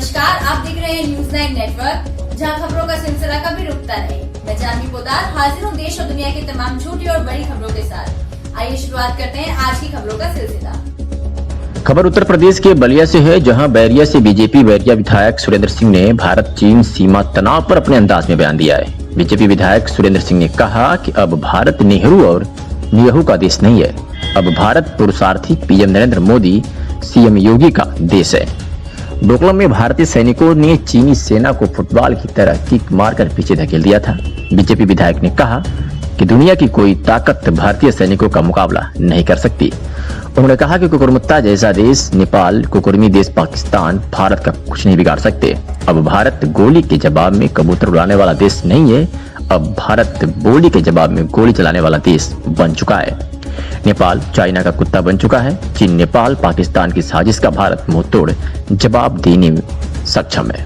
नमस्कार, आप देख रहे हैं न्यूज़ 9 नेटवर्क, जहां खबरों का सिलसिला कभी रुकता नहीं। मैं जानवी पोदार हाजिर हूं देश और दुनिया की तमाम छोटी और बड़ी खबरों के साथ। आइए शुरुआत करते हैं आज की खबरों का सिलसिला। खबर उत्तर प्रदेश के बलिया से है, जहां बैरिया से बीजेपी बैरिया विधायक सुरेंद्र सिंह ने भारत चीन सीमा तनाव पर अपने अंदाज में बयान दिया है। बीजेपी विधायक सुरेंद्र सिंह ने कहा कि अब भारत नेहरू और निरहू का देश नहीं है, अब भारत पुरुषार्थी पीएम नरेंद्र मोदी सीएम योगी का देश है। डोकलाम में भारतीय सैनिकों ने चीनी सेना को फुटबॉल की तरह किक मारकर पीछे धकेल दिया था। बीजेपी विधायक ने कहा कि दुनिया की कोई ताकत भारतीय सैनिकों का मुकाबला नहीं कर सकती। उन्होंने कहा कि कुकुरमुत्ता जैसा देश नेपाल, कुकुरमी देश पाकिस्तान भारत का कुछ नहीं बिगाड़ सकते। अब भारत गोली के जवाब में कबूतर उड़ाने वाला देश नहीं है, अब भारत बोली के जवाब में गोली चलाने वाला देश बन चुका है। नेपाल चाइना का कुत्ता बन चुका है। चीन, नेपाल, पाकिस्तान की साजिश का भारत मुंहतोड़ जवाब देने में सक्षम है।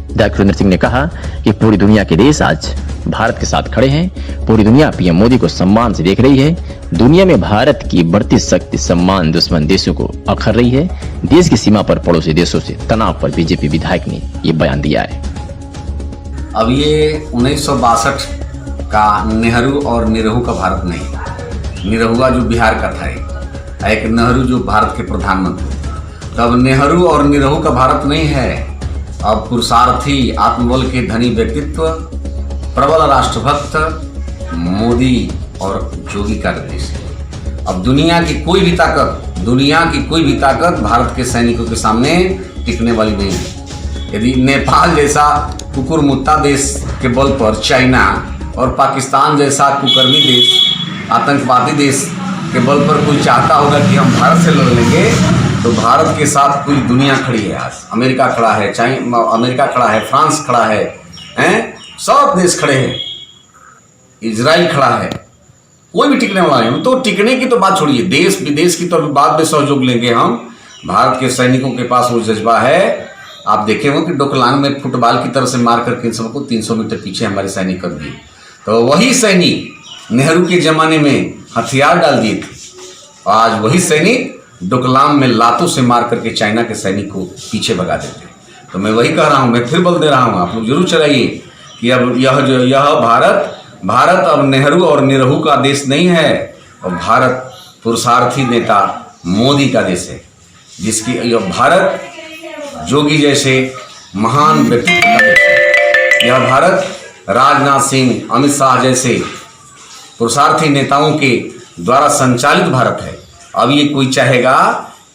विधायक सुरेंद्र सिंह ने कहा कि पूरी दुनिया के देश आज भारत के साथ खड़े हैं। पूरी दुनिया पीएम मोदी को सम्मान से देख रही है। दुनिया में भारत की बढ़ती शक्ति सम्मान दुश्मन देशों को अखर रही है। देश की सीमा पर पड़ोसी देशों से तनाव पर बीजेपी विधायक ने ये बयान दिया है। अब ये 1962 का नेहरू और निरहू का भारत नहीं, निरहुआ जो बिहार का था, एक नेहरू जो भारत के प्रधानमंत्री। तब नेहरू और निरहू का भारत नहीं है, अब पुरुषार्थी आत्मबल के धनी व्यक्तित्व, प्रबल राष्ट्रभक्त मोदी और योगी का देश है। अब दुनिया की कोई भी ताकत भारत के सैनिकों के सामने टिकने वाली नहीं है। यदि नेपाल जैसा कुकुरमुत्ता देश के बल पर चाइना और पाकिस्तान जैसा कुकर्मी देश, आतंकवादी देश के बल पर कोई चाहता होगा कि हम भारत से लड़ लेंगे, तो भारत के साथ पूरी दुनिया खड़ी है। आज अमेरिका खड़ा है, अमेरिका खड़ा है, फ्रांस खड़ा है, सब देश खड़े हैं, इजराइल खड़ा है। कोई भी टिकने वाला नहीं। तो टिकने की तो बात छोड़िए, देश विदेश की तो अभी बाद में सहयोग लेंगे हम। भारत के सैनिकों के पास वो जज्बा है। आप देखे हो कि डोकलाम में फुटबॉल की तरह से मार करके इन सबको 300 मीटर पीछे हमारे सैनिक कर दिए। तो वही सैनिक नेहरू के जमाने में हथियार डाल दिए थे, आज वही सैनिक डोकलाम में लातों से मार करके चाइना के सैनिक को पीछे भगा देते। तो मैं वही कह रहा हूँ, मैं फिर बोल दे रहा हूँ, आप लोग जरूर चलाइए कि अब यह भारत अब नेहरू और निरहू का देश नहीं है, और भारत पुरुषार्थी नेता मोदी का देश है, जिसकी यह भारत जोगी जैसे महान व्यक्तित्व का देश है। यह भारत राजनाथ सिंह, अमित शाह जैसे पुरुषार्थी नेताओं के द्वारा संचालित भारत है। अब ये कोई चाहेगा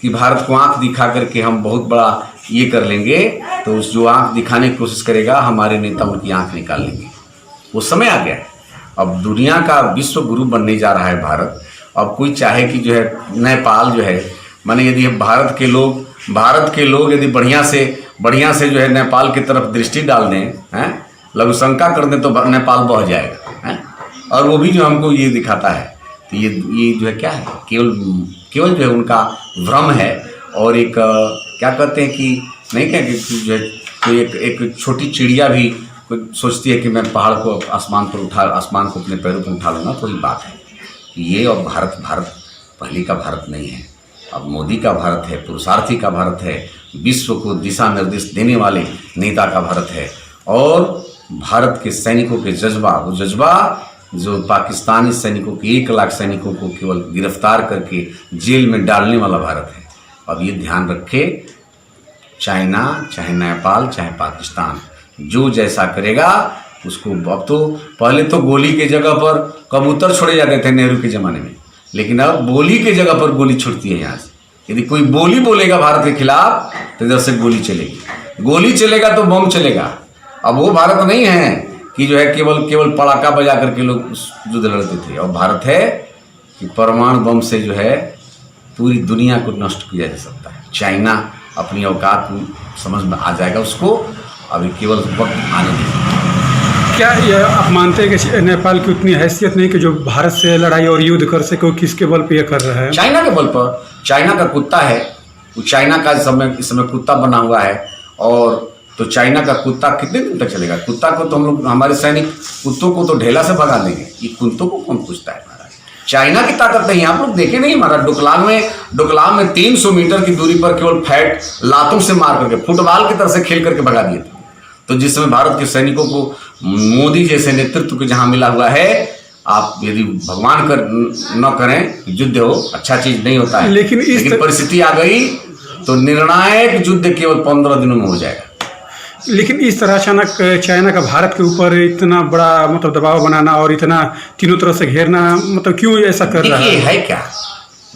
कि भारत को आंख दिखा करके हम बहुत बड़ा ये कर लेंगे, तो उस जो आंख दिखाने की कोशिश करेगा, हमारे नेता उनकी आंख निकाल लेंगे। वो समय आ गया है। अब दुनिया का विश्व गुरु बनने जा रहा है भारत। अब कोई चाहे कि जो है नेपाल जो है, माने यदि भारत के लोग यदि बढ़िया से जो है नेपाल की तरफ दृष्टि डाल दें, लघुशंका कर दें, तो नेपाल बह जाएगा, है? और वो भी जो हमको ये दिखाता है, तो ये जो है क्या है, केवल जो है उनका भ्रम है। और एक क्या कहते हैं कि नहीं क्या कि जो है कोई एक छोटी चिड़िया भी सोचती है कि मैं पहाड़ को आसमान को अपने पैरों पर उठा लूँगा, तो ये बात है। ये अब भारत पहले का भारत नहीं है, अब मोदी का भारत है, पुरुषार्थी का भारत है, विश्व को दिशा निर्देश देने वाले नेता का भारत है। और भारत के सैनिकों के वो जज्बा जो पाकिस्तानी सैनिकों के 1 लाख सैनिकों को केवल गिरफ्तार करके जेल में डालने वाला भारत है। अब ये ध्यान रखे, चाइना चाहे नेपाल चाहे पाकिस्तान जो जैसा करेगा उसको, अब तो पहले तो गोली के जगह पर कबूतर छोड़े जाते थे नेहरू के ज़माने में, लेकिन अब बोली के जगह पर गोली छुड़ती है यहाँ से। यदि कोई बोली बोलेगा भारत के खिलाफ, तो इधर से गोली चलेगी, गोली चलेगा तो बम चलेगा। अब वो भारत नहीं है कि जो है केवल पड़ाका बजा करके लोग युद्ध लड़ते थे। और भारत है कि परमाणु बम से जो है पूरी दुनिया को नष्ट किया जा सकता है। चाइना अपनी औकात समझ में आ जाएगा उसको, अभी केवल वक्त आने दीजिए। क्या ये आप मानते हैं कि नेपाल की उतनी हैसियत नहीं कि जो भारत से लड़ाई और युद्ध कर सके? किसके बल पे ये कर रहा है? चाइना के बल पर। चाइना का कुत्ता है, वो चाइना का इस समय कुत्ता बना हुआ है। और तो चाइना का कुत्ता कितने दिन तक चलेगा? कुत्ता को तो हम लोग, हमारे सैनिक कुत्तों को तो ढेला से भगा देंगे, ये कुत्तों को कौन पूछता है महाराज? चाइना की ताकत नहीं। आप लोग देखे नहीं, हमारा डोकलाम में 300 मीटर की दूरी पर केवल फैट लातों से मार करके फुटबॉल की तरह से खेल करके भगा दिए थे। तो जिस समय भारत के सैनिकों को मोदी जैसे नेतृत्व को जहां मिला हुआ है, आप यदि भगवान कर न करें युद्ध हो, अच्छा चीज नहीं होता है, लेकिन परिस्थिति आ गई तो निर्णायक युद्ध केवल 15 दिनों में हो जाएगा। लेकिन इस तरह अचानक चाइना का भारत के ऊपर इतना बड़ा मतलब दबाव बनाना और इतना तीनों तरफ से घेरना, मतलब क्यों ऐसा कर रहा है? है क्या,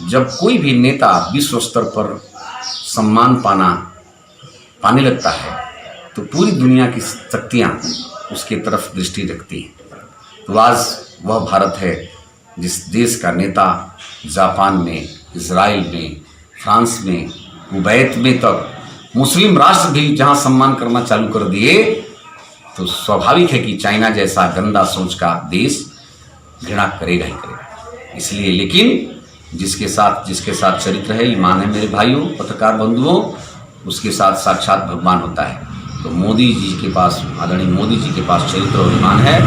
जब कोई भी नेता विश्व स्तर पर सम्मान पाने लगता है तो पूरी दुनिया की शक्तियां उसके तरफ दृष्टि रखती हैं। तो आज वह भारत है जिस देश का नेता जापान में, इजराइल में, फ्रांस में, कुवैत में तक मुस्लिम राष्ट्र भी जहां सम्मान करना चालू कर दिए, तो स्वाभाविक है कि चाइना जैसा गंदा सोच का देश घृणा करेगा ही करेगा। इसलिए लेकिन जिसके साथ चरित्र है, ईमान है मेरे भाइयों, पत्रकार बंधुओं, उसके साथ साक्षात भगवान होता है। तो मोदी जी के पास, आदरणीय मोदी जी के पास चरित्र और ईमान है,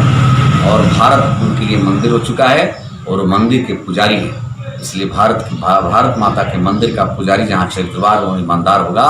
और भारत उनके लिए मंदिर हो चुका है और मंदिर के पुजारी हैं। इसलिए भारत माता के मंदिर का पुजारी जहाँ चरित्रवान और ईमानदार होगा,